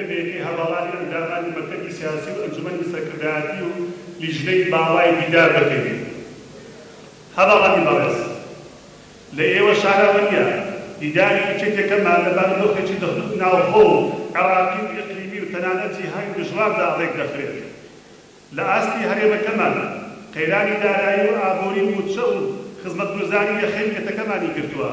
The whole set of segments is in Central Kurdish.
هەواڵانی ئەندامانی مەکتەبی سیاسی و ئەنجومەنی سەرکردایەتی و لیژنەی باڵای دیدار بکەوێت. هەواڵانی بەڕێز، لە ئێوە شارەوە نییە دیداری یەکێکەکەمان لەبەر دۆخێکی ناوخۆ و عێراقی و ئیقلیمی و تەنانەت جیهانی دژواردا ڕێک دەخرێت. لە ئاستی هەرێمەکەمان قەیرانی دارایی و ئابووری موچە و خزمەتگوزاری یەخێنکەتەکەمانی کردووە.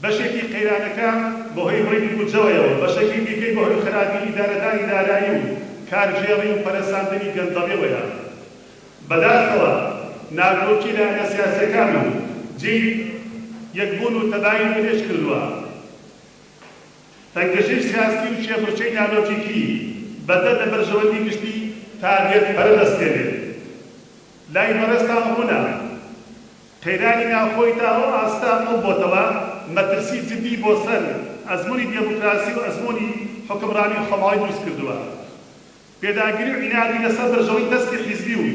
بەشێکی قەیرانەکە بۆ هۆی بڕێکی بودجەوەیەوە، بەشێکی دیکەی بۆ هۆی خراپی ئیدارەداری دارایی و کارژێڕی و پەرەساندنی گەندەڵیەوەیە. بەداخەوە ناکۆکی لایەنە سیاسیەکان و جێی یەکبوون و تەبایی درێژ کردووە. تەنگەشەی سیاسی و شێخوچەی نالۆجیکی بەدە لە بەرژەوەندی گشتی تاغێت پەرەدەستێنێت. لای بەڕێستان ڕوونە قەیرانی ناوخۆی تا ئەو ئاستا ئەو بۆتەوە مەترسی جدی بۆ سەر ئەزموونی دێموکراسی و ئەزموونی حوکمڕانی خەماڵی دروست کردووە. پێداگیری و عینادی لەسەر بەرژەوەی دەستی حیزبی و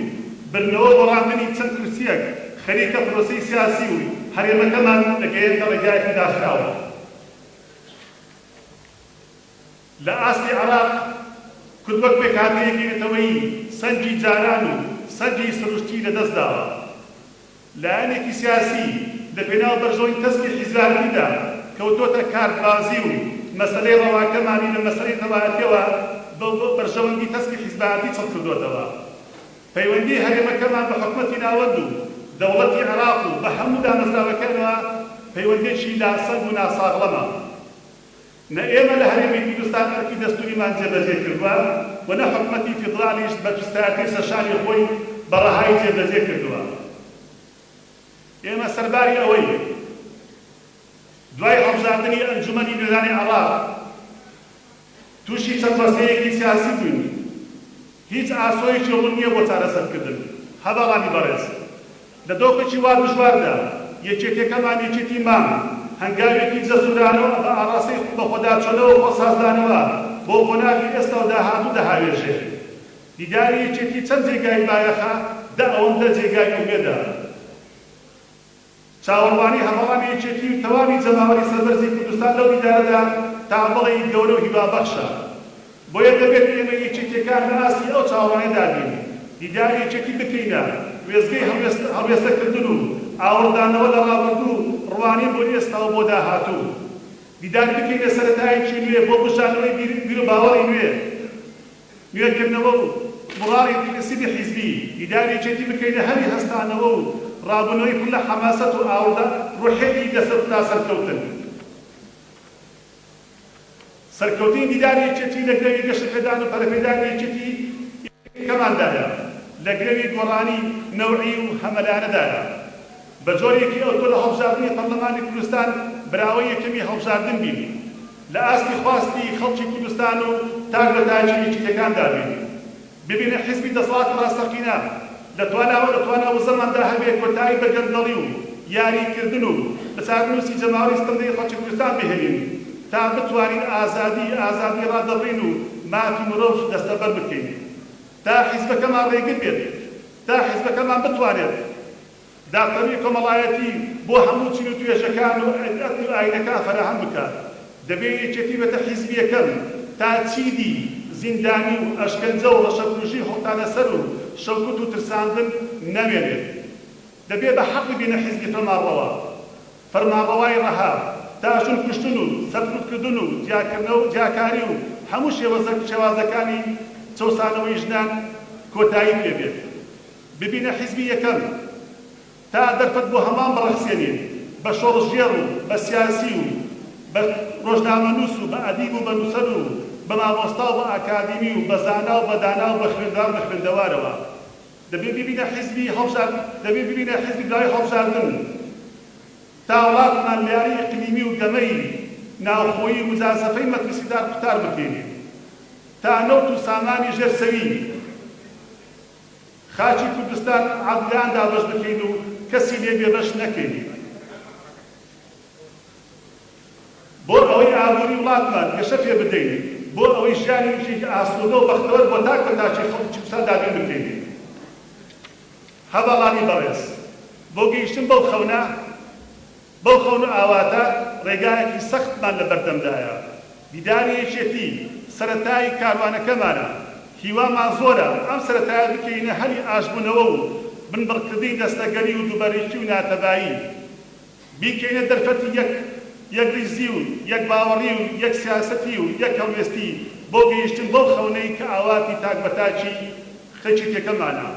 برنەوە بۆ ڕاندنی چەند کورسیەک خەریکە پرۆسەی سیاسی و هەرێمەکەمان دەگەیەنە ڕێگایەکی داخراوە. لە ئاستی عێراق کورد وەک پێکهاتەیەکی نەتەوەیی سەنجی جاران و سەنجی سروشتی لەدەستداوە. لایەنێکی سیاسی لە پێناو بەرژەوەی تەسکی حیزبییدا کەوتۆتە کارتبازی و مەسەلەی ڕەواکەمانی لە مەسەلەی تەواەتیەوە بە بەرژەوەندی تەسکی حیزبییتی چەڵ کردوتەوە. پەیوەندی هەرێمەکەمان بە حکومەتی ناوەند و دەوڵەتی عێراق و بە هەموو دامەزراوەکانەوە پەیوەندیەکی لاسەنگ و ناساغڵەمە. نە ئێمە لە هەرێمی کوردستان ئەرکی دەستوریمان جێبەجێ کردووە و نە حکومەتی فیدرالیش بە جستایەتی سەرشانی خۆی بە ڕەهایی جێبەجێ کردووە. ئێمە سەرباری ئەوەی دوای هەڵبژاردننی ئەنجومەنی نوێنەرانی عێراق تووشی چەند وەسەیەکی سیاسی بووین. هیچ ئاسۆیەکی ڕوون نییە بۆ چارەسەرکردن. هەواڵانی بەڕێز، لە دۆخێکی وا دژواردا یەکێتیەکەمان یەکێتی مام هەنگاوێکی جەسوورانەوە بە ئاڕاستەی بەخۆداچۆنەوە و خۆسازدانەوە بۆ خۆناغی ئێستا و داهاتوو دەهاوێژێت. دیداری یەکێتی چەند جێگای بایەخە دە ئەوەندە جێگای ئومێدە. چاوەڕوانی هەواڵانی یەکێتی و تەواوی جەماوەری سەربەرزی کوردستان لەو دیدارەدا تاڵبەڵی گەورە و هیوابەخشە. بۆیە دەبێت ئێمە یەکێتیەکان لە ئاستی ئەو چاوەڕوانەیەدا بین. دیداری یەکێتی بکەینە، وێستگەی هەڵوێستەکردن و ئاوەڕدانەوە لە ڕابردوو ڕوانی بۆ ئێستا و بۆ داهاتوو. دیداری بکەینە سەرەتایەکی نوێ بۆ بژانەوەی بیر و باوەڕی نوێکردنەوە و مڕاری نسیبی حیزبی. دیداری یەکێتی بکەینە هەری هەستانەوە و ڕابنەوەی پڕ لە حەماسەت و ئاوردە ڕوحێتی لەسەرتا سەرکەوتن. سەرکەوتنی دیداری یەکێتی لە گرەوی گەشتپێدان و پەرەپێدانی یەکێتی کەماندایە، لە گرەوی گۆڕانی نەوعی و هەمەلانەدایە. بە جۆرێکی ئەوتۆ لە هەڵبژاردننی پەرلەمانی کوردستان براوەی یەکەمی هەڵبژاردن بینی، لە ئاستی خواستی خەڵکی کوردستان و تاک لە تاجی یەکێتیەکاندا بینی. ببینە حیزبی دەسەڵات ڕاستەقینە لە تواناوە زەماندا هەبێت کۆتایی بە گەندەڵی و یاریکردن و بەچارنووسی جەماوەری ستەمدەی خەڵکی کوردستان بهێنین تا بتوانین ئازادی ڕادەڕین و مافی مرۆڤ دەستەبەر بکەین، تا حیزبەکەمان ڕێگر بێت، تا حیزبەکەمان بتوانێت داخەوی کۆمەڵایەتی بۆ هەموو چین و توێژەکان و ئاینەکان فەراهەم بکات. دەبێت یەکێتی بێتە حیزبیەکەم تا چیدی زیندانی و ئەشکەنجە و ڕەشەکوژی هەڵتانە سەر و شەوکوت و ترساندن نەمێنێت. دەبێت بە حەق ببینە حیزبی فەرمانڕەوای ڕەها تا ژن کوشتن و سەرکوتکردن و جیاکاری و هەموو شێوازەکانی چەوسانەوەی ژنان کۆتایی پێبێت. ببینە حیزبی یەکەم تا دەرفەت بۆ هەمان بەڕەخسێنێت بە شۆڕژێڕ و بە سیاسی و بە ڕۆژنامەنووس و بە ئەدیب و بە نووسەر و بە مامۆستا و بە ئاکادمی و بە زانا و بە دانا و بە خوێندان بە خوێندەوارەوە. دەبێت ببینە حیزبی دوای هەڵبژاردن تا وڵاتمان لە یاری ئیقلیمی و گەمەی ناوخۆیی مجازەفەی مەترسیدار قوتار بکەینێ، تا نەوت و سامانی ژێرسەوی خاچی کوردستان عەدلیان دابەش بکەین و کەسی لێ بێبەش نەکەین. بۆ ئەوەی ئابووری وڵاتمان گەشە پێ بدەین، بۆ ئەوەی ژیانی ئاسوودە و بەختەوەر بۆ تاک بەتاچی خەڵکی کوردستان دابین بکەین. هەواڵانی بەڕێز، بۆ گەیشتن بەو خەونە ئاواتە ڕێگایەکی سەختمان لە بەردەمدایە. دیداری یەکێتی سەرەتای کاروانەکەمانە هیوامان زۆرە ئەم سەرەتایە بکەینە هەری ئاشبوونەوە و بنبڕکردنی دەستەگەری و دووبەرێکی و ناتەبایی بیکەینە دەرفەتی یەک ریزی و یەک باوەڕی و یەک سیاسەتی و یەک هەڵوێستی بۆ گەیشتن بەو خەونەی کە ئاواتی تاکبەتاکی خەڵکی پێکەمانە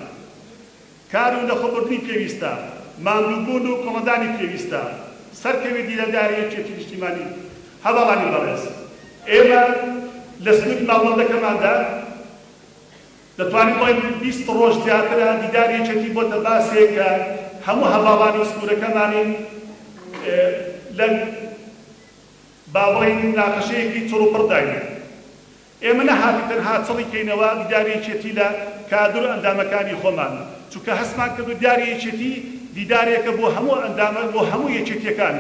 کار و لەخۆبردنی پێویستە ماندووبوون و کۆمەندانی پێویستە سەرکەوێ دیرەداریەکێتی نیشتیمانی هەواڵانی بەڕێز ئێمە لە سنووری ماڵبەندەکەماندا دەتوانین بڵێن 20 ڕۆژ زیاترە دیداریەکێتی بۆتە باسێک کە هەموو هەواڵانی سنوورەکەمانین لە باوەڕی ناقەشەیەکی چڕوپڕداین ئێمە نەهاتی تەنها چڵیکەینەوە دیداریەکێتی لە کادر ئەندامەکانی خۆمان چونکە هەستمان کردو دیداریەکێتی دیدارێکە بۆ هەموو ئەندامە بۆ هەموو یەکێتیەکان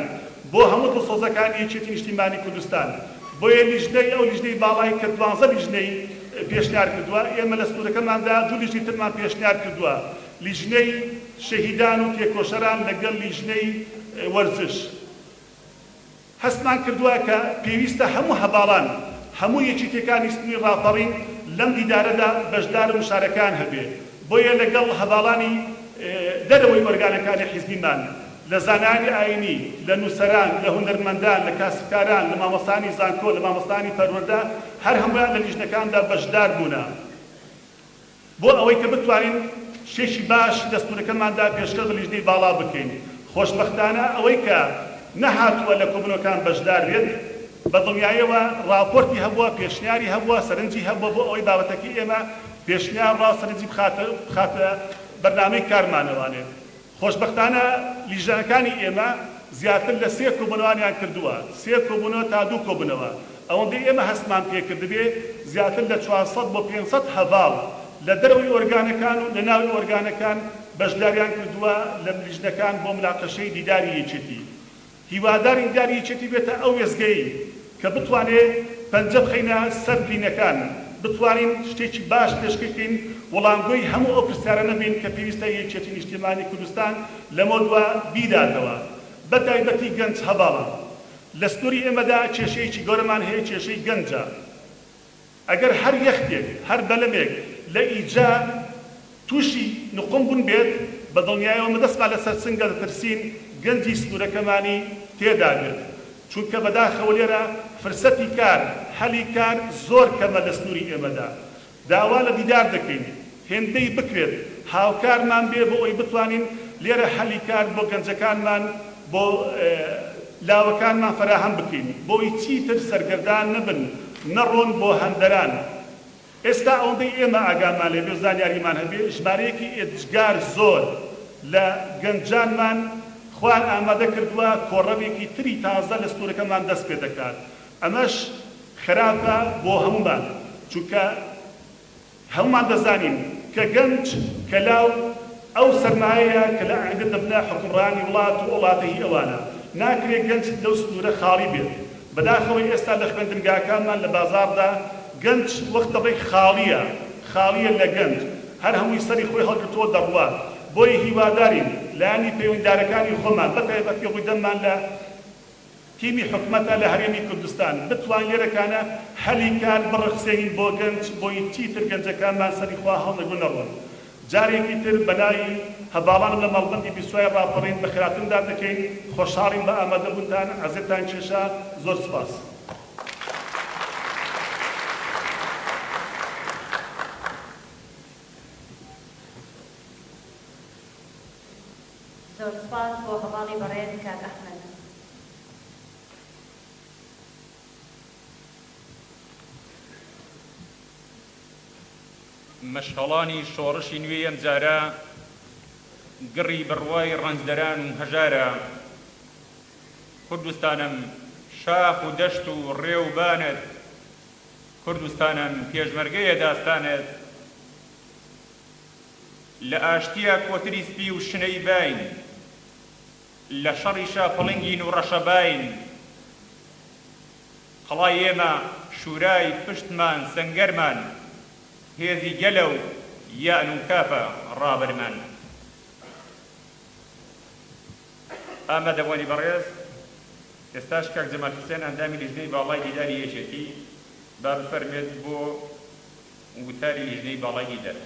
بۆ هەموو دڵسۆزەکانی یەکێتی نیشتیمانی کوردستان بۆیە لیژنەی ئەو لیژنەی باڵای کە 12 لیژنەی پێشنیار کردووە ئێمە لە سنوورەکەماندا دوو لیژنەی ترمان پێشنیار کردووە لیژنەی شەهیدان و تێکۆشەران لەگەڵ لیژنەی وەرزش هەستمان کردووە کە پێویستە هەموو هەباڵان هەموو یەکێتیەکانی سنووری ڕاپەڕین لەم دیدارەدا بەشدار و مشارەکان هەبێ بۆیە لەگەڵ هەباڵانی دەرەوەی وەرگانەکانی حیزبیمان لە زانانی ئاینی لە نووسەران لە هونەرمەندان لە کاسبکاران لە مامۆستانی زانکۆ لە مامۆستانی پەروەردە هەر هەمویان لە لیژنەکاندا بەشدار بوونە بۆ ئەوەی کە بتوانین شێشی باش دەستورەکەماندا پێشکەش بە لیژنەی باڵا بکەین خۆشبەختانە ئەوەی کە نەهاتووە لە کۆبنەوەکان بەشدار بێت بە دڵنیاییەوە راپۆرتی هەبووە پێشنیاری هەبووە سەرنجی هەبووە بۆ ئەوەی بابەتەکەی ئێمە پێشنیار ڕاو سەرنجی بخاتە بەرنامەی کارمانەوانێت خۆشبەختانە لیژنەکانی ئێمە زیاتر لە 3 کۆبوونەوەیان کردووە 3 کۆبوونەوە تا 2 کۆبوونەوە ئەوەندەی ئێمە هەستمان پێکردبێ زیاتر لە 400 بۆ 500 هەڤاڵ لە دەرەوەی ئۆرگانەکان و لە ناوی ئۆرگانەکان بەشداریان کردووە لە لیژنەکان بۆ مناقەشەی دیداری یەکێتی هیواداری دیداری یەکێتی بێتە ئەو وێزگەی کە بتوانێت پەنجە بخەینە سەر بینەکان بتوانین شتێکی باش پێشکەکەین وەڵامگۆی هەموو ئەو پرسیارە نەبین کە پێویستە یەکێتی نیشتیمانی کوردستان لەمە دووە بیداتەوە بە تایبەتی گەنج هەباڵان لە سنووری ئێمەدا کێشەیەکی گەورەمان هەیە کێشەی گەنجە ئەگەر هەر یەختێک هەر بەلەمێک لە ئیجا تووشی نقم بوون بێت بە دڵنیایەوە مەدەستمان لەسەر سنگە دەترسین گەنجی سنوورەکەمانی تێدا بێت چونکە بەداخەوە لێرە فرسەتی کار هەلی کار زۆر کەمە لە سنووری ئێمەدا داوا لە دیدار دەکەین هێندەی بکرێت هاوکارمان بێ بۆ ئەوی بتوانین لێرە هەلی کار بۆ گەنجەکانمان بۆ لاوەکانمان فراهەم بکەین بۆی چیتر سەرگەردان نەبن نەڕۆن بۆ هەندەران ئێستا ئەوەندەی ئێمە ئاگامان لێ بێ زانیاریمان هەبێ ژمارەیەکی ئێجگار زۆر لە گەنجانمان خوان ئامادە کردووە کۆڕەوێکی تری تازە لە سنوورەکەمان دەست پێ دەکات ئەمەش خراپە بۆ هەمومان چونکە هەمومان دەزانین کە گەنج کەلاو ئەو سەرمایەیە کە لە عەیدە دەبنە حکومڕانی وڵات و وڵاتەی ئەوانە ناکرێت گەنج لەو سنوورە خاڵی بێت بەداخەوەی ئێستا لە خوێندنگاکانمان لە بازاردا گەنج وەختە بڵێ خاڵیە لە گەنج هەر هەمووی سەری خۆی هەڵگرتووە دەڕوا بۆی هیوادارین لایانی پەیوەنددارەکانی خۆمان بەتایبەتی ڕوویدەمان لە تیمی حکومەتە لە هەرێمی کوردستان بتوان لێرەکانە هەلی کار بڕەخسێنین بۆ گەنج بۆی چیتر گەنجەکانمان سەری خوا هەڵنەگوون نەڕۆن جارێکی تر بەناوی هەڤاڵانم لە مەڵبەندی بیسوای ڕاپەڕین بە خراپتندا دەکەین خۆشحاڵین بە ئامادەبوونتان عەزیزتان کێشا زۆر سوپاس زۆر سپاس بۆ هەواڵی بەڕێز کاک ئەحمەد. مەشغەڵانی شۆڕشی نوێی ئەم جارە گڕی بڕوای ڕەنجدەران و هەژارە کوردستانم شاخ و دەشت و ڕێوبانت کوردستانم پێشمەرگەیە داستانت لە ئاشتیە کۆتری سپی و شنەی باین لە شەڕی شاپەڵنگین و ڕەشەباین قەڵای ئێمە شورای پشتمان سەنگەرمان هێزی گەلە و یان و کافە ڕابەرمان ئامادەبوونی بەڕێز ئێستاش کاک جەمال حوسێن ئەندامی لیژنەی باڵای دیداری یەکێتی با بفەرمێت بۆ وتاری لیژنەی باڵای دەر.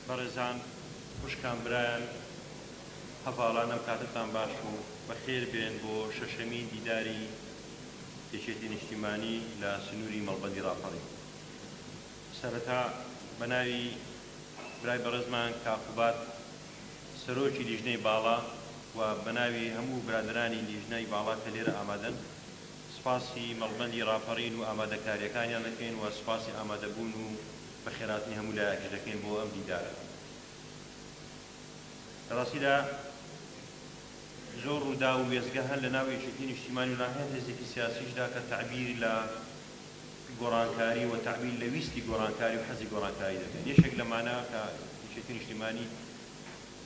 بەڕێزان، خوشکان برایان، هەڤاڵان ئەم کاتتان باش و بەخێر بێن بۆ شەشەمین دیداری یەکێتی نیشتیمانی لە سنووری مەڵبەندی ڕاپەڕی. سەرەتا بە ناوی برای بەڕێزمان کاقوبات سەرۆکی لیژنەی باڵا و بە ناوی هەموو برادرانی لیژنەی باڵا کە لێرە ئامادەن سپاسی مەڵبەندی ڕاپەڕین و ئامادەکاریەکانیان دەکەین و سپاسی ئامادەبوون و بەخێراتنی هەموو لایەکی دەکەین بۆ ئەم دیدارە. لەڕاستیدا زۆر ڕوودا و وێزگە هەن لە ناو یەکێتی نیشتیمانی و ناهێن هێزێکی سیاسیشدا کە تعبیر لە گۆڕانکاری و تعبیر لە ویستی گۆڕانکاری و حەزی گۆڕانکاری دەکەن. یەکێک لەمانە کە یەکێتی نیشتیمانی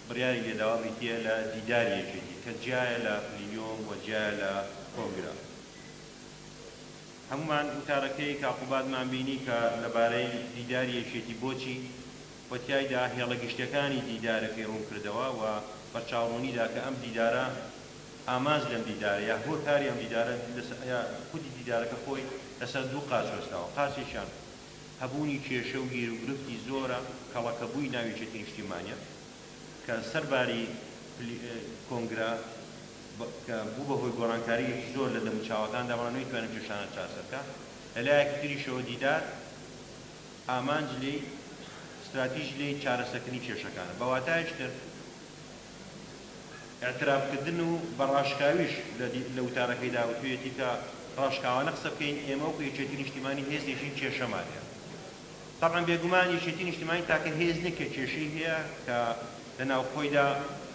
بڕیاری لێداوا بریتیە لە دیداری یەکێتی کە جیایە لە پلینیۆم و جیایە لە کۆنگرا. هەمومان وتارەکەی کاقوباتمان بینی کە لەبارەی دیداری یەکێتی بۆچی وەتیایدا هێڵە گشتەکانی دیدارەکەی ڕوون کردەوە و بەرچاوڕوونیدا کە ئەم دیدارە ئامانج لەم دیدارە یا هۆکاری ئەم دیدارە یا خودی دیدارەکە خۆی لەسەر دوو قاچ وەستاوە. قاچێکیان هەبوونی کێشە و گیر و گرفتی زۆرە کەڵەکەبووی ناوی یەکێتی نیشتیمانیە کە سەرباری کۆنگرا کە بوو بەهۆی گۆڕانکاریەکی زۆر لە دەموچاوەکاندا بەڵام نەیتوانێت کێشانە چاسەرکە. لە لایەکی تریشەوە دیدار ئامانج لێی استراتیژی لێی چارەسەرکردنی کێشەکانە. بەواتایش تر اعترافکردن و بەڕاشکاویش لە وتارەکەیدا وتوێتی کە ڕاشکاوانە قسە بکەین ئێمە وەکو یەکێتی نیشتیمانی هێزێکی کێشەمانەیە. طبعا بێگومان یەکێتی نیشتیمانی تاکە هێز نەکە کێشەی هەیە کە لە ناوخۆیدا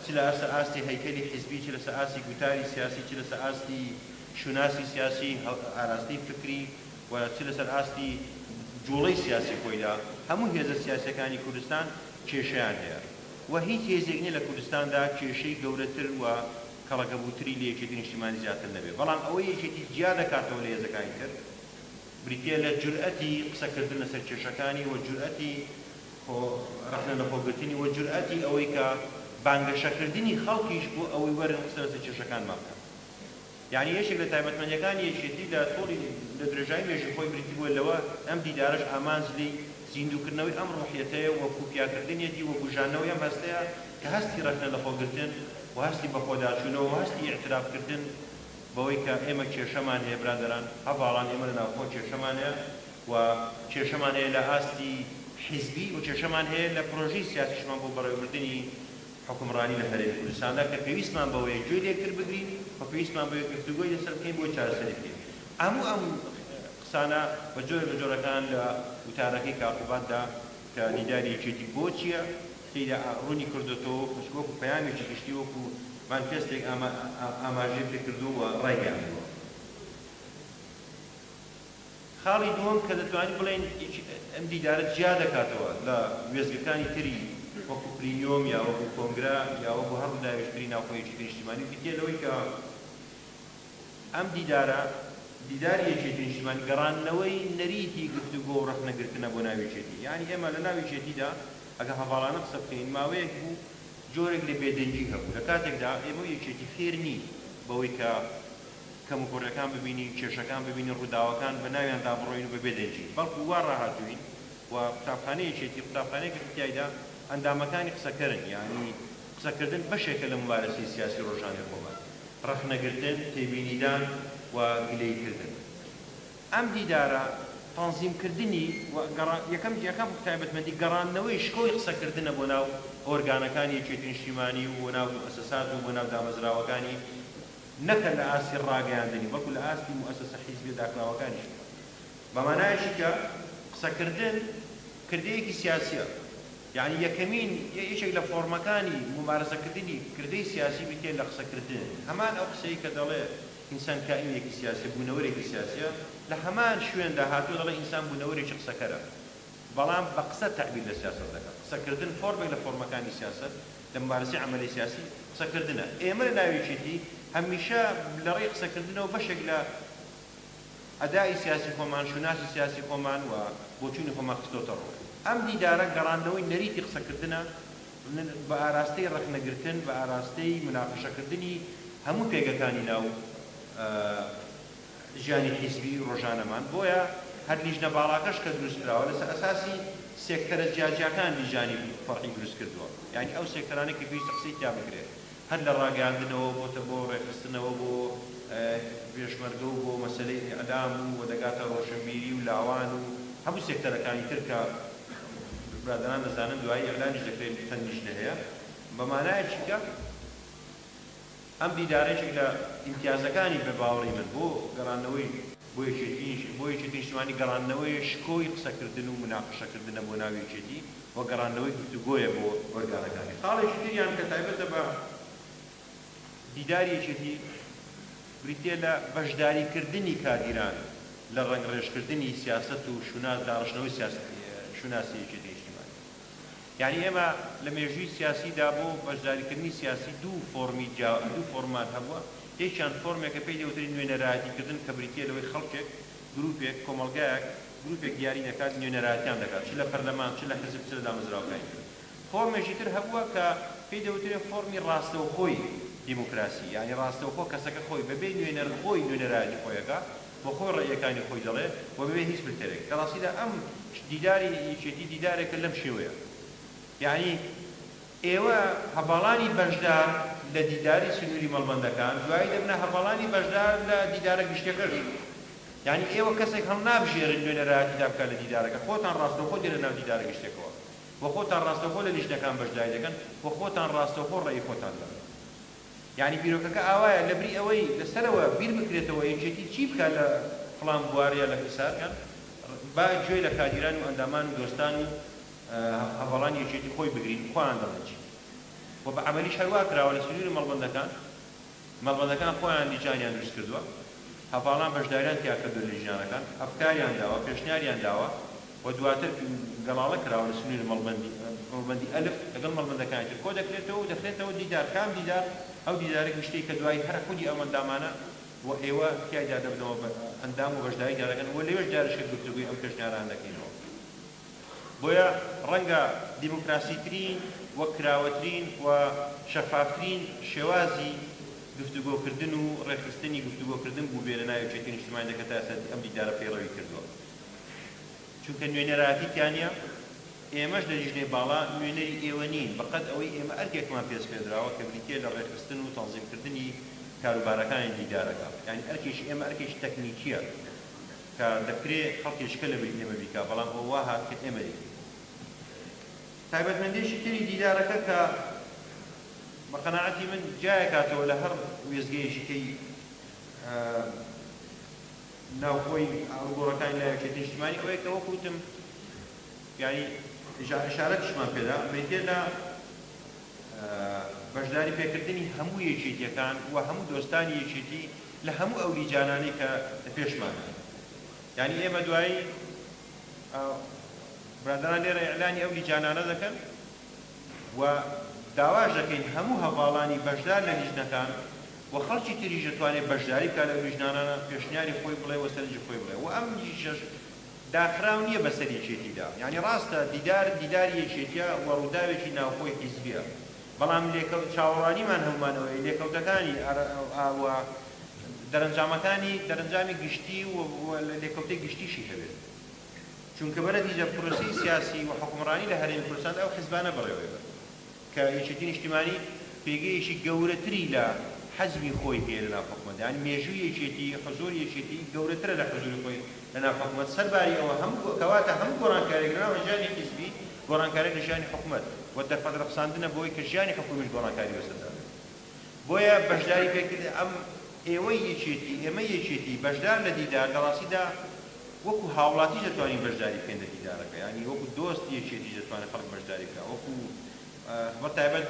چ لە ئەسەر ئاستی هەیکەلی حیزبی، چ لەسەر ئاستی گوتاری سیاسی، چ لەسەر ئاستی شوناسی سیاسی، ئاراستەی فکری و چ لەسەر ئاستی جوڵەی سیاسی خۆیدا هەموو هێزە سیاسەکانی کوردستان کێشەیان هەیە و هیچ هێزێک نیە لە کوردستاندا کێشەی گەورەتر و کەڵەکەبووتری لە یەکێتی نیشتیمانی زیاتر نەبێت. بەڵام ئەوەی یەکێتی جیا دەکاتەوە لە هێزەکانی تر بریتیە لە جورئەتی قسەکردن لەسەر کێشەکانی و جورئەتی ڕەخنە لەخۆگرتنی و جورئەتی ئەوەی کە بانگەشەکردنی خەڵکیش بۆ ئەوەی وەرن قسە لەسەر کێشەکانمان بکەن. یعنی یەکێک لە تایبەتمەندیەکانی یەکێتی لە تۆڵی لە درێژایی مێژووی خۆی بریتی بووە لەوە ئەم دیدارەش ئامانج لی زیندووکردنەوەی ئەم ڕوحیەتەیە وەکو پیاکردنیەتی وەکو ژانەوەی ئەم هەستەیە کە هەستی ڕەخنە لەخۆگرتن و هەستی بەخۆداچوونەوە و هەستی ئیعترافکردن بەوەی کە ئێمە کێشەمان هەیە برادەران، هەڤاڵان ئێمە لە ناوخۆ کێشەمان هەیە و کێشەمان هەیە لە ئاستی حیزبی و کێشەمان هەیە لە پرۆژەی سیاسیشمان بۆ بەڕێوەبردنی حکومڕانی لە هەرێمی کوردستاندا کە پێویستمان بەوەیە گوێ لێکرد بگرین و پێویستمان بەوەیە گفتوگۆی لەسەر بکەین بۆ چارەسەری بکەین. هەموو ئەم قسانە بە جۆرە بە جۆرەکان لە وتارەکەی کاقوباتدا کە دیداری یەکێتی بۆ چییە تێیدا ڕوونی کردوێتەوە وەکو پەیامێکی گشتی وەکو مانفێستێک ئاماژەی پێ کردووە و ڕایگەیاندووە. خاڵی دووەم کە دەتوانین بڵێن ئەم دیدارە جیا دەکاتەوە لە وێزگەکانی تری وەکو پلینیۆم یا وەکو کۆنگرا یا وەکو هەڕ داوێژبری ناوخۆی یەکێتی نیشتیمانی بریتیە لەوەی کە ئەم دیداری یەکێتی نیشتیمانی گەڕانەوەی نەریتی گفتوگۆ و ڕەخنەگرتنە بۆ ناو یەکێتی. یعنی ئێمە لە ناو یەکێتیدا ئەگە هەڤاڵانە قسە بکەین ماوەیەک بوو جۆرێک لە بێدەنجی هەبوو. لە کاتێکدا ئێمە یەکێتی فێر نین بەوەی کە کەم و کوڕەکان ببینین، کێشەکان ببینین، ڕووداوەکان بە ناویاندا بڕۆین و بە بێدەنجی، بەڵکو وا ڕاهاتووین و قوتابخانەی یەکێتی قوتابخانەیەک تیایدا ئەندامەکانی قسەکردن، یعنی قسەکردن بەشێکە لە مبارەزەی سیاسی ڕۆژانەی خۆمان، ڕەخنەگرتن، تێبینیدان و گلەیکردن. ئەم دیدارە تەنزیمکردنی و یەکەم تایبەتمەندی گەڕانەوەی شکۆی قسەکردنە بۆ ناو ئۆرگانەکانی یەکێتی نیشتیمانی و بۆ ناو مؤسسات و بۆ ناو دامەزراوەکانی، نەکە لە ئاستی ڕاگەیاندنی بەڵکو لە ئاستی مؤسسە حیزبی داخراوەکانیش. بەمانایەشی کە قسەکردن کردەیەکی سیاسیە، یعنی یەکەمین یەکێک لە فۆرمەکانی ممارەسەکردنی کردەی سیاسی بکێ لە قسەکردن. هەمان ئەو قسەی کە دەڵێ ئینسان کائینێکی سیاسیە، بوونەوەرێکی سیاسیە، لە هەمان شوێندا هاتووە دەڵێ ئینسان بوونەوەرێکی قسەکەرە، بەڵام بە قسە تعبیر لە سیاسەت دەکات. قسەکردن فۆرمێک لە فۆرمەکانی سیاسەت لە ممارەسەی عەمەلی سیاسی قسەکردنە. ئێمە لە ناو یەکێتی هەمیشە لە ڕێی قسەکردنەوە بەشێک لە ئەدای سیاسی خۆمان، شوناسی سیاسی خۆمان و بۆچوونی خۆمان خستۆتە ڕوو. ئەم دیدارە گەڕاندنەوەی نەریتی قسەکردنە بە ئاراستەی ڕەخنەگرتن بە ئاراستەی مناقەشەکردنی هەموو پێگەکانی ناو ژیانی حیزبی ڕۆژانەمان بۆیە هەر لیژنە باڵاکەش کە دروست کراوە لەسەر ئەساسی سێکتەرە جیاجیاکان لیژانی فەرقی دروست کردووە یعنی ئەو سێکتەرانەی کە پێویستە قسەی تیا بکرێت هەر لە ڕاگەاندنەوە بۆتە بۆ ڕێخستنەوە بۆ پێشمەرگە و بۆ مەسەلەی ئەدام و دەگاتە ڕۆشنبیری و لاوان و هەموو سێکتەرەکانی تر کە برادران دەزانن دوایی ئەلانیش دەکرێت چەند لیژنە هەیە بە مانایەکی کە ئەم دیدارێکی لە ئیمتیازەکانی بە باوەڕی من بۆ گەڕاندنەوەی بۆ یەکێتی نیشتیمانی گەڕاندنەوەی شکۆی قسەکردن و مناقەشەکردنە بۆ ناو یەکێتی و گەڕاندنەوەی گفتوگۆیە بۆ وەرگارەکانی خاڵێکی تریان کە تایبەتە بە دیداری یەکێتی بریتێ لە بەشداریکردنی کادیران لە ڕەنگڕێژکردنی سیاسەت و داڕشنەوەی شوناسی یەکێتی نیشتیمانی یعنی ئێمە لە مێژووی سیاسیدا بۆ بەشداریکردنی سیاسی دوو فۆرمات هەبووە یەکیان فۆرمێکە پێی دەوتری نوێنەرایەتیکردن کە بریتێ لەوەی خەڵکێک گروپێک کۆمەڵگایەک گروپێک دیاری دەکات نوێنەرایەتیان دەکات چ لە پەرلەمان چ لە حزب چ لە دامەزراوەکانی فۆرمێکی تر هەبووە کە پێی دەوترێ فۆرمی ڕاستەوخۆی دیموکراسی یعنی ڕاستەوخۆ کەسەکە خۆی بەبێ نوێنەرایەتی خۆیەکە بۆ خۆی ڕێیەکانی خۆی دەڵێ و بەبێ هیچ بلتێرێک کە ڕاستیدا ئەم دیداری یەکێتی دیدارێکە لەم شێوەیە یعنی ئێوە هەواڵانی بەشدار لە دیداری سنووری مەڵبەندەکان دوایی دەبنە هەواڵانی بەشدار لە دیدارە گشتەکەش یعنی ئێوە کەسێک هەڵ نابژێرن نوێنەرایەتیدا بکات لە دیدارەکە خۆتان ڕاستەوخۆ دێنە ناو دیدارە گشتێکەوە بۆ خۆتان ڕاستەوخۆ لە لیژنەکان بەشداری دەکەن بۆ خۆتان ڕاستەوخۆ ڕێی خۆتان دەن یعنی بیرۆکەکە ئاوایە لەبری ئەوەی لەسەرەوە بیر بکرێتەوە یەکێتی چی بکات لە فڵان بوارە لە حسابیان با گوێی لە کادیران و ئەندامان و دۆستان و هەواڵانی یەکێتی خۆی بگرین خۆیان دەڵێن چی و بە عملیش هەروە کراوە لە سنووری مەڵبەندەکان خۆیان لیژانیان دروست کردووە هەواڵان بەشداریان تیا کردووە لە لیژانەکان ئەفکاریان داوە پێشنیاریان داوە و دواتر گەڵاڵە کراوە لە سنووری مەڵبەندی ئەلف لەگەڵ مەڵبەندەکانی تر کۆ دەکرێتەوە و دەخرێتەوە دیدار کام دیدار ئەو دیدارە گشتەی کە دوای هەر خودی ئەو ئەندامانە و ئێوە تیایدا دەبنەوە بە ئەندام و بەشداری دارەکەن و لەوێش دارشکە گفتوگوی ئەم پێشنیاران دەکەینەوە بۆیە ڕەنگە دیموکراسیترین و کراوەترین و شەفافترین شێوازی گفتوگۆکردن و ڕێخستنی گفتوگۆکردن بوو بێ لە ناو یەکێتی نیشتیمانی دەکە تا ئێستا ئەم دیدارە پەیڕەوی کردووە چونکە نوێنەرایەتیتیانە ئێمەش لە لیژنەی باڵا نوێنەری ئێوە نین بەقەد ئەوەی ئێمە ئەرکێکمان پێش پێدراوە کە بریتێ لە ڕێخستن و تەنزیمکردنی کاروبارەکانی دیدارەکە یعنی ئەرکێکی ئێمە ئەرکێکی تەکنیکیە کە دەکرێت خەڵکێشکە لە بری ئێمە بیکا بەڵام ئەو وا هات کە ئێمە دیکەین تایبەتمەندێکی تری دیدارەکە کە بە قەناعەتی من جایە کاتەوە لە هەر وێزگەیەکی کەی ناوخۆی ئاڵوگۆڕەکانی لای یەکێتی نیشتیمانی ئەوەیە کە وەکوتم یعنی ئشارەتیشمان پێدا بریتێ لە بەشداری پێکردنی هەموو یەکێتیەکان و هەموو دۆستانی یەکێتی لە هەموو ئەو لیجانانەی کە پێشمانە یعنی ئێمە دوایی برادران لێرە ئیعلانی ئەو لیجانانە دەکەن و داواش دەکەین هەموو هەواڵانی بەشدار لە لیژنەکان و خەڵکی تریش دەتوانێت بەشداری بکات لە لیژنانانە پێشنیاری خۆی بڵێ و سەرنجی خۆی بڵێ و ئەم لیژەش داخراو نییە بەسەر یەکێتیدا یعنی ڕاستە دیداری یەکێتیە و ڕووداوێکی ناوخۆی حیزبیە بەڵام چاوەڕانیمان هەمومانەوەی لێکەوتەکانی ئاوە دەرەنجامی گشتی و لێکەوتەی گشتیشی هەبێت چونکە بەرەدیجە پرۆسی سیاسی و حکومڕانی لە هەرێمی کوردستان ئەو حیزبانە بڕێوەیە کە یەکێتی نیشتیمانی پێگەیەکی گەورەتری لە حەزمی خۆی هەیە لە ناو حکومەت یعنی مێژووی یەکێتی حزۆری یەکێتی گەورەترە لە حزۆری خۆی لە ناو حکومەت سەرباری ئەوە کەواتە هەموو گۆڕانکارێک لە ناو ژیانی حیزبی گۆڕانکارێک لە ژیانی حکومەت و دەرفەدرەخساندنە بۆی کە ژیانی حکومیش گۆڕانکاری بەسەردان بۆیە بەشداری پێکرد ئەم ئێوەی یەکێتی ئێمە یەکێتی بەشدار لە دیدار لەڕاستیدا وەکو هاوڵاتی دەتوانین بەشداری بکەین لە دیدارەکە ینی وەکو دۆست یەکێتی دەتوانێت خەڵک بەشداری بکات وەکو بەتایبەت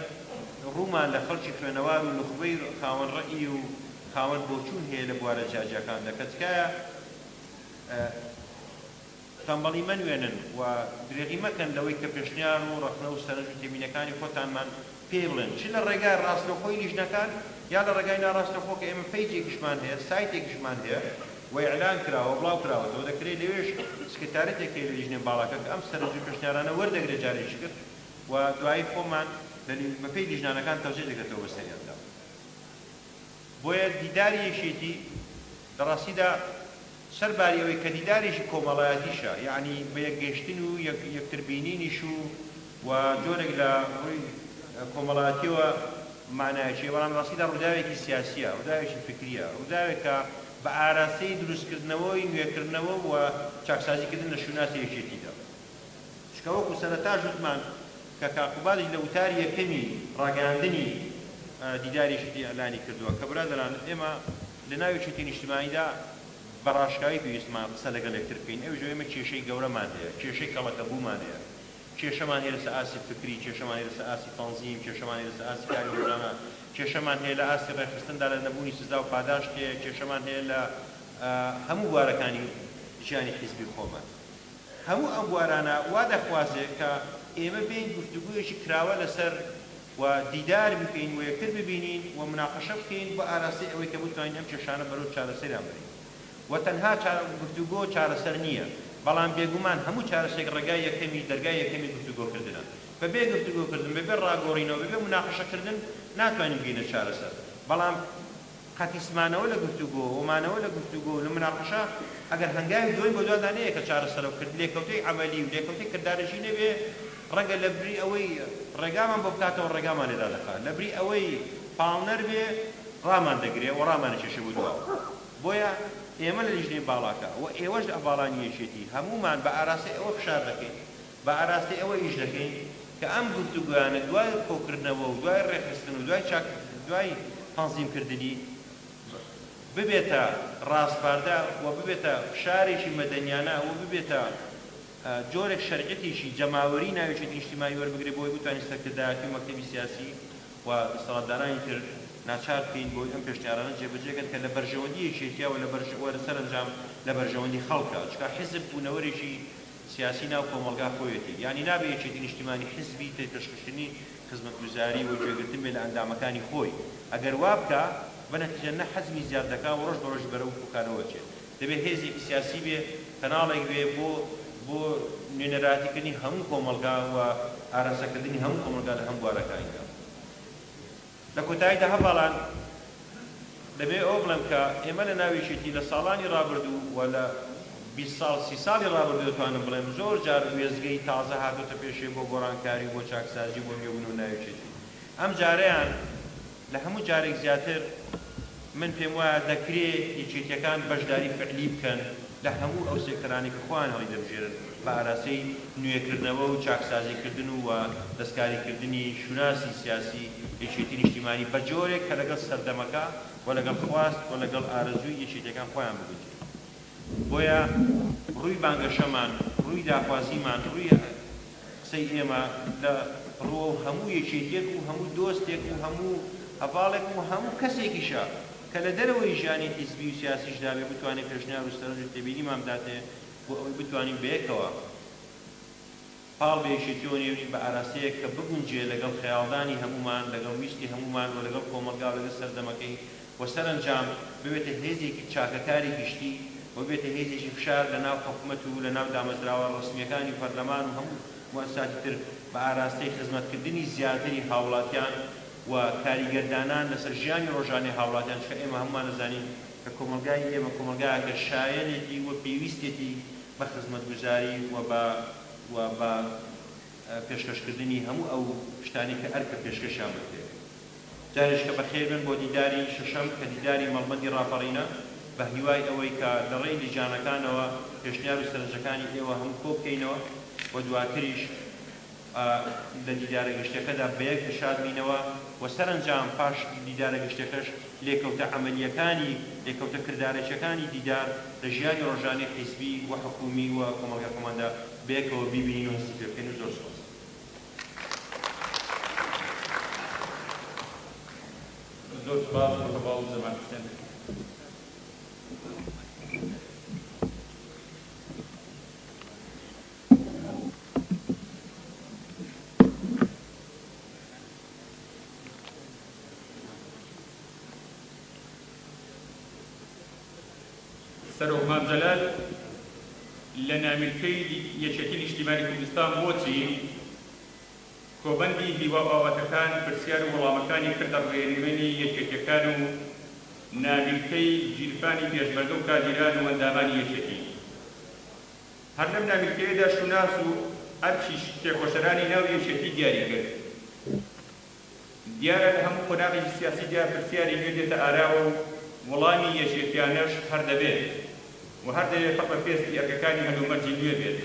ڕوومان لە خەڵکی خوێنەوار و نخبەی خاوەن ڕەئی و خاوەن بۆچوون هەیە لە بوارە جاجیەکان دەکە تکایە تەمبەڵی مەنوێنن و درێغی مەکەن لەوەی کە پێشنیار و ڕەخنە و سەرنج و تێبینەکانی خۆتانمان پێ بڵێن چ لە ڕێگای ڕاستەوخۆی لیژنەکان یا لە ڕێگای ناڕاستەوخۆ کە ئێمە پەیجێکیشمان هەیە سایتێکیشمان هەیە وإعلان كراوە وبڵاو کراوەتەوە دەکرێت لەوێش سکرتارەتێک لە لیژنەی باڵاکە کە ئەم سەرنجی پێشنیارانە وەردەگرێت جارێکی کرد و دوایی خۆمان بەپێی لیژنانەکان تەوزیع دەکرێتەوە بە سەریاندا. بۆیە دیداری یەکێتی لەڕاستیدا سەرباری ئەوەی کە دیدارێکی کۆمەڵایەتیشە، یعنی بە یەکگەشتن و یەکتربینینیش و جۆرێک لە ڕووی کۆمەڵایەتیەوە معنایەکی، بەڵام ڕاستیدا ڕووداوێکی سیاسیە، ڕووداوێکی فکریە، ڕووداوێکە بە ئاراستەی دروستکردنەوەی نوێکردنەوە و چاکسازیکردن لە شووناسی یەکێتیدا. چکە وەکو سەرەتا ژوتمان کە کاکوبادێک لە وتاری یەکەمی ڕاگەاندنی دیداری یەکێتی ئەلانی کردووە کە برادەران ئێمە لە ناو یەکێتی نیشتیمانیدا بە ڕاشکاوی پێویستمان قسە لەگەڵ یەکتر بکەین. ئەوژە ئێمە کێشەی گەورەمان هەیە، کێشەی کەڵەکەبوومان هەیە، کێشەمان هەیە لەسەر ئاسی فکری، کێشەمان هەیە لەسەر ئاسی تەنزیم، کێشەمان هەیە لەسەر ئاسی کاری ڕۆژانە، کێشەمان هەیە لە ئاسی ڕێخستندا لە نەبوونی سزا و پاداش هەیە، کێشەمان هەیە لە هەموو بوارەکانی ژیانی حیزبی خۆمان. هەموو ئەم بوارانە وا دەخوازێت کە ئێمە بین گفتوگویەکی کراوە لەسەر و دیدار بکەین و یەکتر ببینین و مناقەشە بکەین بە ئاراستی ئەوەی کە بتوانین ئەم کێشانە بەرەو چارەسەریان بڕین. و تەنها گفتوگۆ چارەسەر نییە، بەڵام بێگومان هەموو چارەسێک ڕێگای یەکەمی دەرگای یەکەمی گفتوگۆکردنە. بەبێ گفتوگۆکردن، بەبێ ڕاگۆڕینەوە، بەبێ مناقەشەکردن ناتوانین بگەینە چارەسەر. بەڵام قەتیسمانەوە لە گفتوگۆ، ومانەوە لە گفتوگۆ لە مناقەشە ئەگەر هەنگاوی دوای بۆ دوادانەیە کە چارەسەرەوە کرد، لێکەوتەی عەمەلی و لێکەوتەی کردارەژی نەبێ، ڕەنگە لە بری ئەوەی ڕێگامان بۆ بکاتەوە ڕێگامان لێدا دەکات، لە بری ئەوەی پاڵنەر بێ ڕامان دەگرێت و ڕامانەکێشە بۆ دووە. بۆیە ئێمە لە لیژنەی باڵاکە و ئێوەش لە باڵانی یەکێتی هەمومان بە ئاراستی ئەوە فشار دەکەین، بە ئاراستی ئەوە ئیش دەکەین کە ئەم گفتوگویانە دوای کۆکردنەوە و دوای ڕێخستن و دوای تەنزیمکردنی ببێتە ڕاستپاردا و ببێتە فشارێکی مەدەنیانە و ببێتە جۆرێک شەرعەتێکی جەماوەری ناوێکی نیشتیمانی وەربگرێت بۆی بتوانین سەرکردایەتی و مەکتەبی سیاسی و دەسەڵاتدارانی تر ناچار بکەین بۆی ئەم پێشنیارانە جێبەجێکن کە لە بەرژەوەندی یەکێتیە و لە سەرنجام لە بەرژەوەندی خەڵکە، چکە حیزب بوونەوەرێکی سیاسی ناو کۆمەڵگا خۆیەتی، یعنی نابێت یەکێتی نیشتیمانی حیزبی پێشکەشتنی خزمەتگوزاری و گوێگرتن بێ لە ئەندامەکانی خۆی. ئەگەر وا بکە بەنەتیجە نە حەزمی زیاد دەکات و ڕۆژ بە ڕۆژ بەرەو بکارەوە چێت. دەبێت هێزێکی سیاسی بێ، کەناڵێک بێ بۆ نوێنەراتیکردنی هەموو کۆمەڵگا و ئاراسەکردنی هەموو کۆمەڵگا لە هەم بوارەکانیدا. لە کۆتاییدا هەڤاڵان دەبێ ئەو بڵێم کە ئێمە لە ناو یەکێتی لە ساڵانی ڕابردوو و لە 20 ساڵ 30 ساڵی ڕابردوو دەتوانم بڵێم زۆر جار وێزگەی تازە هاتوتە پێشێ بۆ گۆڕانکاری و بۆ چاکسازی بۆ گێبوون و ناو یەکێتی. ئەم جارەیان لە هەموو جارێک زیاتر من پێم وایە دەکرێت یەکێتیەکان بەشداری فعلی بکەن لە هەموو ئەو سێکتەرانی کە خۆیان هەڵی دەبژێرن بە ئاراستەی نوێکردنەوە و چاکسازیکردن و دەستکاریکردنی شوناسی سیاسی یەکێتی نیشتیمانی بە جۆرێک کە لەگەڵ سەردەمەکە و لەگەڵ خواست و لەگەڵ ئارەزووی یەکێتیەکان خۆیان بگوێت. بۆیە ڕووی بانگەشەمان، ڕووی داخوازیمان، ڕووی قسەی ئێمە لە ڕووە و هەموو یەکێتیەک و هەموو دۆستێک و هەموو هەڤاڵێک و هەموو کەسێکیشە کە لە دەرەوەی ژیانی حیزبی و سیاسیشدا بێ بتوانێت پێشنیار و سەرنج تێبینیمان بداتێ بۆ ئەوەی بتوانین بەیەکەوە پاڵ بە یەکێتیەوە نێونین بە ئاراستەیەک کە بگونجێ لەگەڵ خەیاڵدانی هەمومان، لەگەڵ ویستی هەمومان و لەگەڵ کۆمەڵگا و لەگەڵ سەردەمەکەی و سەرنجام ببێتە هێزێکی چاکەکاری گشتی و ببێتە هێزێکی فشار لە ناو حکوومەت و لە ناو دامەزراوە ڕسمیەکانی پەرلەمان و هەموو موەسساتی تر بە ئاراستەی خزمەتکردنی زیاتری هاوڵاتیان و کاریگەردانان لەسەر ژیانی ڕۆژانەی هاوڵاتیان، چکە ئێمە هەمومان دەزانین کە کۆمەلگای ئێمە کۆمەلگایەکە شایەنێکی و پێویستێتی بە خزمەتگوزاری و بە پێشکەشکردنی هەموو ئەو شتانی کە ئەرکە پێشکەشیان بکرێت. جارێک کە بەخێر بن بۆ دیداری شەشەم کە دیداری مەڵبەندی ڕاپەڕینە بە هیوای ئەوەی کە لە ڕێی لیژانەکانەوە پێشنیار و سەرنجەکانی ئێوە هەموو کۆ بکەینەوە و دواتریش لە دیدارە گشتەکەدا بەیەک پشاد بینەوە و سەرنجام پاش دیدارە گشتەکەش لێکەوتە عەمەلیەکانی لێکەوتە کردارەکانی دیدار لە ژیانی ڕۆژانەی حیزبی و حکومی و کۆمەلگا کۆماندا بەیەکەوە بیبینین و هەستی پێ بکەین و زۆر سپاس. زۆر سپاس بۆ هەواڵ و زەمان حوسێن. سەرۆک مامجەلال لە نامیلکەی یەکێتی نیشتیمانی کوردستان بۆچی کۆبەندی هیوا ئاواتەکان پرسیار و وەڵامەکانی کردە ڕێنمەنی یەکێتیەکان و نامیلکەی گیرفانی پێشمەرگە و کاگیران و ئەندامانی یەکێتی. هەر لەم نامیلکەیەدا شوناس و ئەرچی تێکۆشەرانی ناو یەکێتی دیاری کرد. دیارە لە هەموو قۆناغی سیاسیدا پرسیاری نوێ دێتە ئاراوە و وەڵامی یەکێتیانەش هەر دەبێت و هەر دەبێت فەق بە پێستی ئەرکەکانی هەلومەرجی نوێ بێت.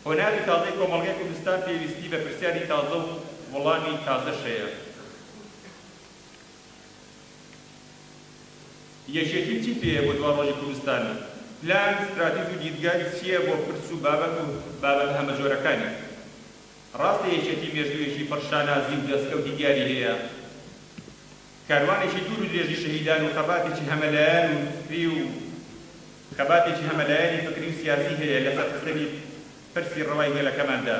قۆناغی تازەی کۆمەڵگەی کوردستان پێویستی بە پرسیاری تازە و وەڵامی تازەش هەیە. یەکێتی چی پێیە بۆ دوا ڕۆژی کوردستان؟ پلان، استراتیژ و دیدگاری چییە بۆ پرس و بابەت هەمەجۆرەکانی؟ ڕاستە یەکێتی مێژوویەکی پڕ شانازی و دەستکەوتی دیاری هەیە. کاروانێکی دوور و درێژی شەهیدان و خەباتێکی هەمەلایەن و فکری و خەباتێکی هەمەلایەنی فکری و سیاسی هەیە لەسەر خستنی پرسی ڕەوای هێلەکەماندا.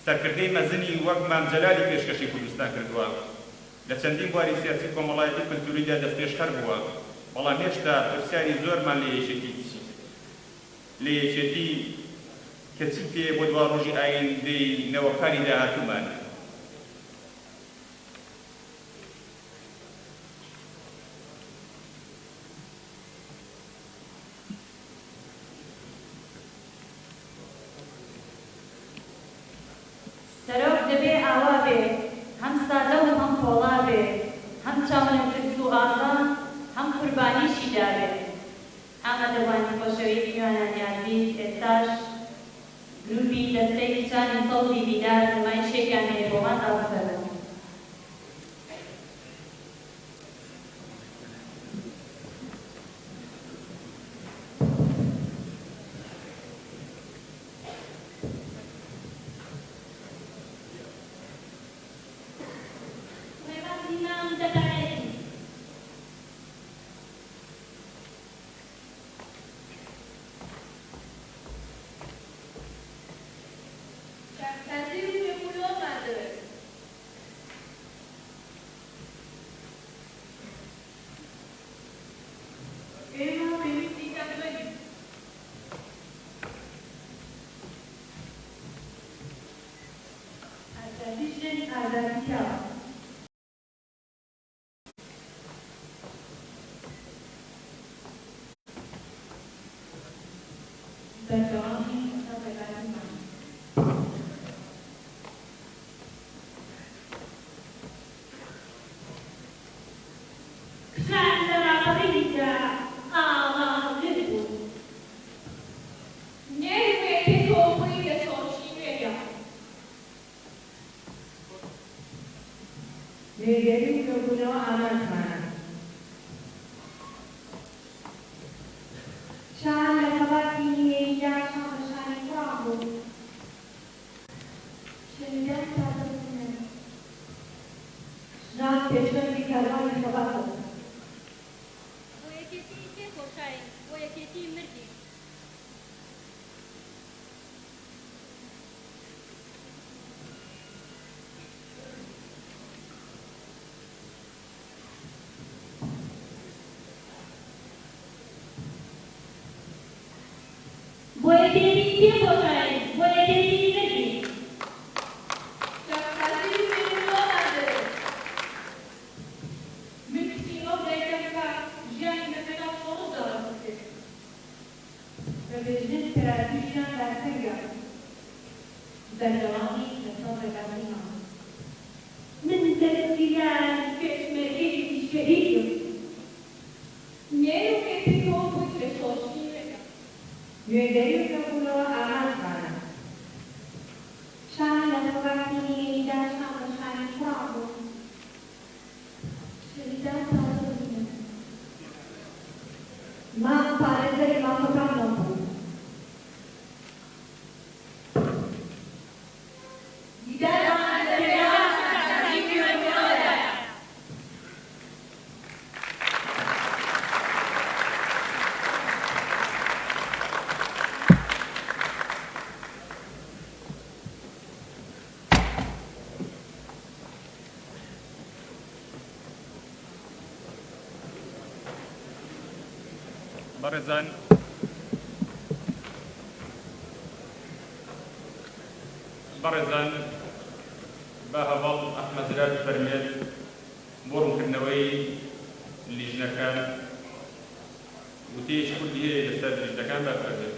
سەرکردەی مەزنی وەک مامجەلالی پێشکەشی کوردستان کردووە. لە چەندین بواری سیاسی کۆمەڵایەتی کولتوریدا دەستپێشخەر بووە، بەڵام هێشتا پرسیاری زۆرمان لە یەکێتی کەچی پێ بۆ دوا ڕۆژی ئایندەی نەوەکانی داهاتوومان. سەرۆک دەبێ ئاوا بێ، هەم سادە و هەم پۆڵا بێ، هەم چاونەترس و ئازان، هەم قوربانیشی دابێ. ئامادەبوانی خۆشەویستی میوانانیازی ئێستاش گروپی دەستەی کچانی سەوزی بیدار نمایشێکیان هەیە بۆمان داوەسەرن. بەڕێزان بە هەواڵ ئەحمەد زراد فەرمێت بۆ ڕوونکردنەوەی لیژنەکان وتەیەکی کوردی هەیە لەسەر لیژنەکان بەفەرمێت.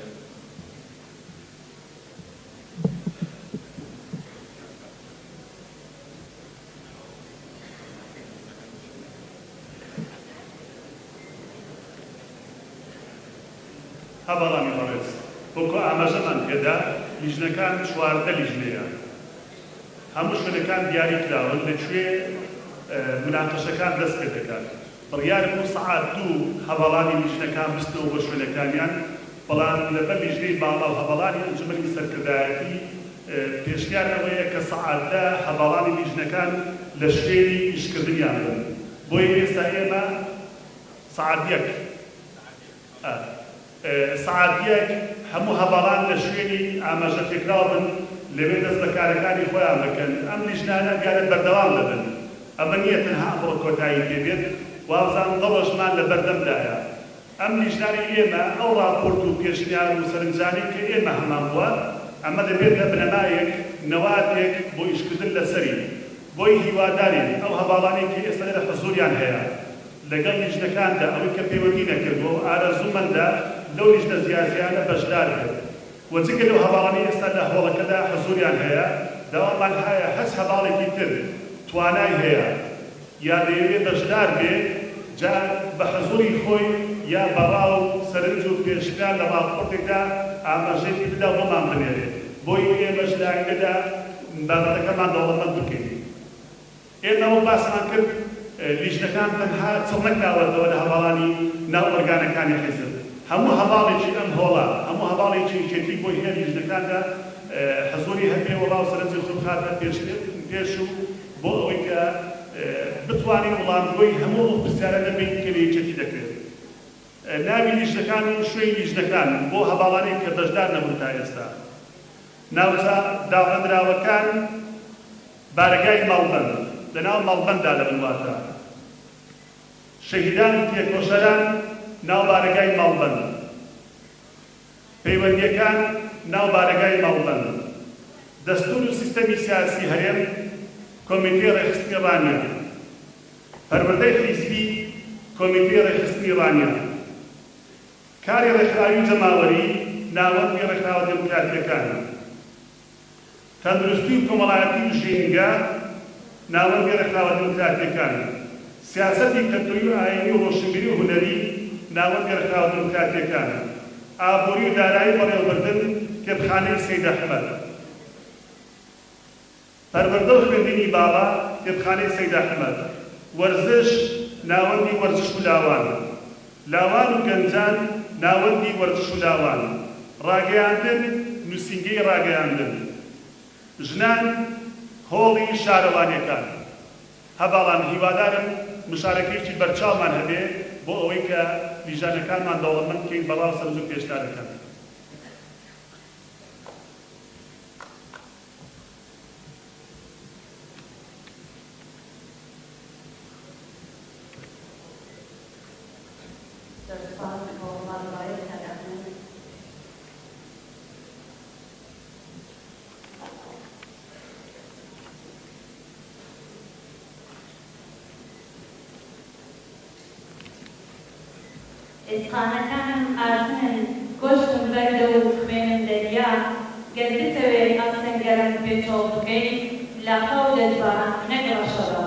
هەباڵامی بەڕێز وەکو ئاماژەمان پێدا لیژنەکان 14 لیژنەیە. هەموو شوێنەکان دیاری کراون لەکوێ مناقەشەکان دەست پێ دەکات. بڕیارم بوو سەعات 2 هەباڵانی لیژنەکان بستنەوە بۆ شوێنەکانیان، بەڵام لەبەر لیژنەی باڵا و هەباڵانی ئەنجومەنی سەرکردایەتی پێشنیار ئەوەیە کە سەعات 10 هەباڵانی لیژنەکان لە شوێنی ئیشکردنیان بن. بۆی ئێستا ئێمە سەعات 1 سەعات 1 هەموو هەباڵان لە شوێنی ئاماژە پێکراوە بن لەوێ دەست بە کارەکانی خۆیان بکەن. ئەم لیژنانە دیارە بەردەوام دەبن. ئەمە نییە تەنها ئەمڕۆ کۆتایی پێبێت، وابزان دڵشمان لە بەردەمدایە. ئەم لیژنانی ئێمە ئەو ڕاپۆرت و پێشنیار و سەرنجانی کە ئێمە هەمان بووە، ئەمە دەبێتە بنەمایەک نەواتێک بۆ ئیشکردن لەسەری، بۆی هیوادارین ئەو هەباڵانی کە ئێستا لە حەزوریان هەیە لەگەڵ لیژنەکاندا ئەوەی کە پەیوەندی نەکردووە ئارەزوومەندە لەو لیژنە زیاترانە بەشدار بێت. وەجگە لەو هەباڵانی ئێستا لە هۆڵەکەدا حەزوریان هەیە، داوامان هەیە هەچ هەباڵێکی تر توانای هەیە یا دەیەوێت بەشدار بێت، جا بە حەزوری خۆی یا بەڕاو سەرنج و پێشنیار لە ڕاپۆرتێکدا ئاماژەیەکی بدا بۆمان بنێرێت، بۆی ئێمەش لایەنگەدا بابەتەکەمان دەوڵەمەند بکەین. ئێمە ئەوە باسمان کرد لیژنەکان تەنها چڵ نەکراوەتەوە لە هەباڵانی ناو ئۆرگانەکانی حیزب. هەموو هەباڵێکی ئەم هۆڵە، هەموو هەباڵێکی یەکێتی بۆی هەیە لیژنەکاندا حەزوری هەبێ وەڵاو سەرنجی خۆی بخاتە پێش و بۆ ئەوەی کە بتوانین وڵامگۆی هەموو پرسیارە دەبین کە لە یەکێتی دەکرێت. ناوی لیژنەکان و شوێی لیژنەکان بۆ هەباڵانەی کە بەشدار نەبوون تا ئێستا. ناوچە داڕەدراوەکان بارگای مەڵبەند، لەناو مەڵبەنددا لە بنواتە. شەهیدان و تێکۆشەران ناو بارگای مەڵبەند. پەیوەندیەکان ناو بارگای مەڵبەند. دەستور و سیستەمی سیاسی هەیە کۆمیتەی ڕێخستنی ڕانیە. پەروەردەی حیزبی کۆمیتەی ڕێخستنی ڕانیە. کاری ڕێکخراوی و جەماوەری ناوەندی ڕێکخراوە دموکراتیەکانە. تەندروستی و کۆمەڵایەتی و ژینگە ناوەندی ڕێکخراوە دموکراتیەکانە. سیاسەتی کەلتوری و ئاینی و ڕۆشنبیری و هونەری ناوەندی ڕێکخراوە دموکراتیەکانە. ئابووری و دارایی بەڕێوەبردن کتێبخانەی سەید ئەحمەد. پەروەردە و خوێندنی باڵا کتێبخانەی سەید ئەحمەد. وەرزش ناوەندی وەرزش و لاوان. لاوان و گەنجان ناوەندی وەرزش و لاوان. ڕاگەیاندن نووسینگەی ڕاگەیاندن. ژنان هۆڵی شارەوانیەکان. هەباڵان هیوادارم مشارەکەیەکی بەرچاومان هەبێ بۆ ئەوەی کە لیژانەکانمان دەوڵەمەند بکەین بەڕاو سەرنج و پێشدارەکان. ئێسخانەکانم ئازنن گۆشتم بەردە و خوێنم دەریا، گەر بتەوێ ئەسەنگەرم پێچۆڵ بکەین لاقا و دەجباران نەگەڕەشەوە.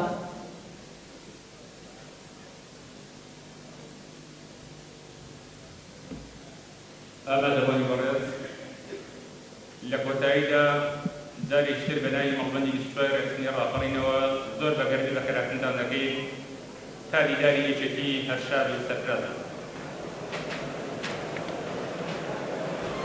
ئامادەبوونی بەڕێز لە کۆتاییدا دارێکی تر بە ناوی مەڵبەندی 24 ڕێخستنی ڕاپەڕینەوە زۆر بەگەردی بە خێراکردان دەکەین تا دیداری یەکێتی هەر شار و سەرفرازە.